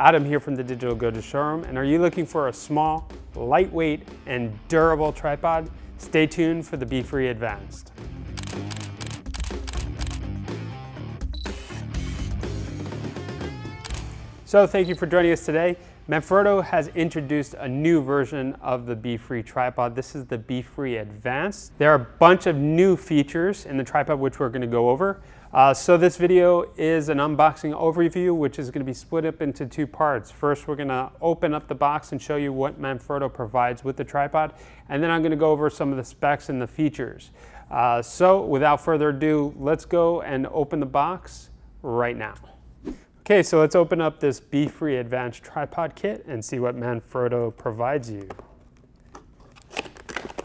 Adam here from the Digital Go-To Showroom, and are you looking for a small, lightweight, and durable tripod? Stay tuned for the Befree Advanced. So thank you for joining us today. Manfrotto has introduced a new version of the Befree tripod. This is the Befree Advanced. There are a bunch of new features in the tripod which we're going to go over. So this video is an unboxing overview which is going to be split up into two parts. First, we're going to open up the box and show you what Manfrotto provides with the tripod, and then I'm going to go over some of the specs and the features. So without further ado, let's go and open the box right now. Okay, so let's open up this Befree Advanced Tripod Kit and see what Manfrotto provides you.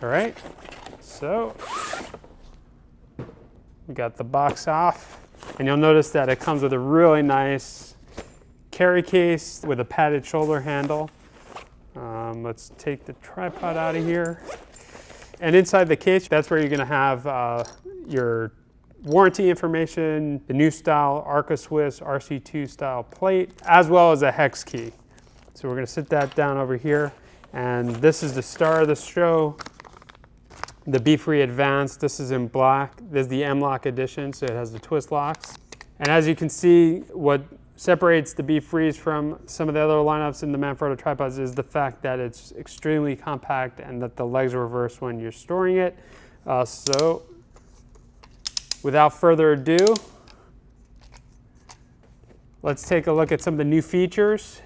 All right, so we got the box off, and you'll notice that it comes with a really nice carry case with a padded shoulder handle. Let's take the tripod out of here. And inside the case, that's where you're gonna have your warranty information, the new style Arca-Swiss RC2 style plate, as well as a hex key. So we're going to sit that down over here, and this is the star of the show, the Befree Advanced. This is in black. This is the M-Lock edition, so it has the twist locks. And as you can see, what separates the Befrees from some of the other lineups in the Manfrotto tripods is the fact that it's extremely compact and that the legs reverse when you're storing it. So without further ado, let's take a look at some of the new features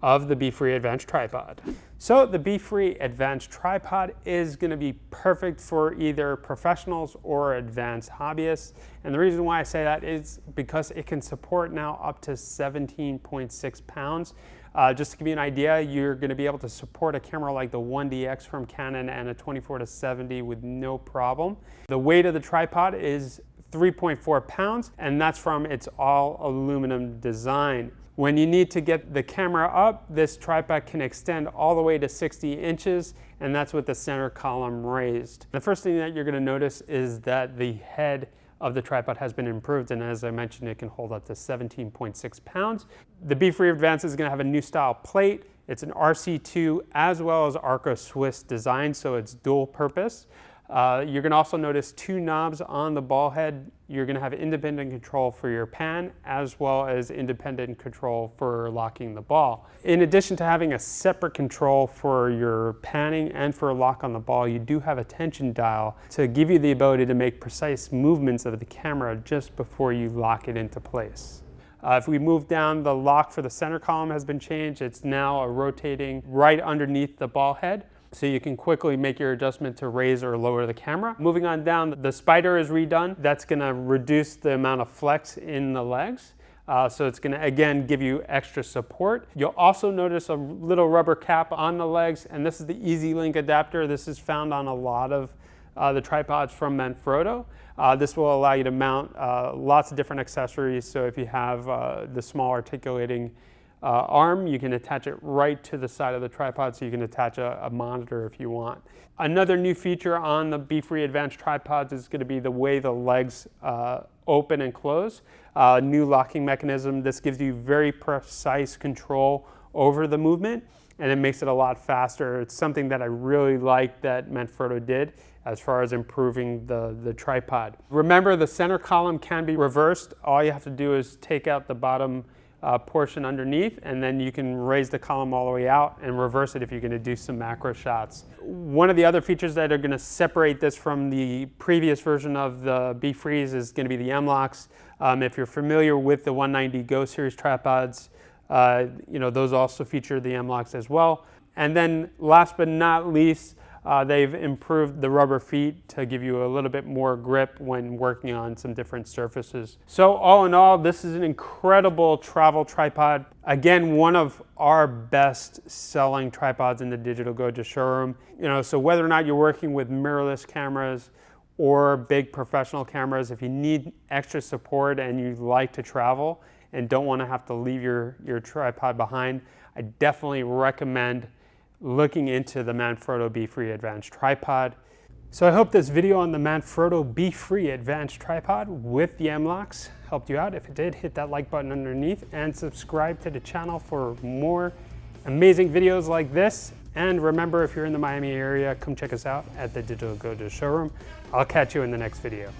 of the Befree Advanced Tripod. So the Befree Advanced Tripod is going to be perfect for either professionals or advanced hobbyists. And the reason why I say that is because it can support now up to 17.6 pounds. Just to give you an idea, you're going to be able to support a camera like the 1DX from Canon and a 24-70 with no problem. The weight of the tripod is 3.4 pounds, and that's from its all aluminum design. When you need to get the camera up, this tripod can extend all the way to 60 inches, and that's with the center column raised. The first thing that you're going to notice is that the head of the tripod has been improved, and as I mentioned, it can hold up to 17.6 pounds. The Befree Advanced is going to have a new style plate. It's an RC2 as well as Arca-Swiss design, so it's dual purpose. You're going to also notice two knobs on the ball head. You're going to have independent control for your pan as well as independent control for locking the ball. In addition to having a separate control for your panning and for a lock on the ball, you do have a tension dial to give you the ability to make precise movements of the camera just before you lock it into place. If we move down, the lock for the center column has been changed. It's now rotating right underneath the ball head, so you can quickly make your adjustment to raise or lower the camera. Moving on down, the spider is redone. That's gonna reduce the amount of flex in the legs. So it's gonna, again, give you extra support. You'll also notice a little rubber cap on the legs, and this is the Easy Link adapter. This is found on a lot of the tripods from Manfrotto. This will allow you to mount lots of different accessories. So if you have the small articulating arm, you can attach it right to the side of the tripod, so you can attach a monitor if you want. Another new feature on the Befree Advanced tripods is going to be the way the legs open and close. New locking mechanism. This gives you very precise control over the movement, and it makes it a lot faster. It's something that I really like that Manfrotto did as far as improving the tripod. Remember, the center column can be reversed. All you have to do is take out the bottom portion underneath, and then you can raise the column all the way out and reverse it if you're going to do some macro shots. One of the other features that are going to separate this from the previous version of the Befrees is going to be the M-Locks. If you're familiar with the 190 Go series tripods, you know, those also feature the M-Locks as well. And then last but not least, they've improved the rubber feet to give you a little bit more grip when working on some different surfaces. So all in all, this is an incredible travel tripod. Again, one of our best selling tripods in the Digital Go-To Showroom. You know, so whether or not you're working with mirrorless cameras or big professional cameras, if you need extra support and you like to travel and don't want to have to leave your tripod behind, I definitely recommend looking into the Manfrotto Befree Advanced Tripod. So I hope this video on the Manfrotto Befree advanced tripod with the M-locks helped you out. If it did, hit that like button underneath and subscribe to the channel for more amazing videos like this. And remember, if you're in the Miami area, come check us out at the Digital Go showroom. I'll catch you in the next video.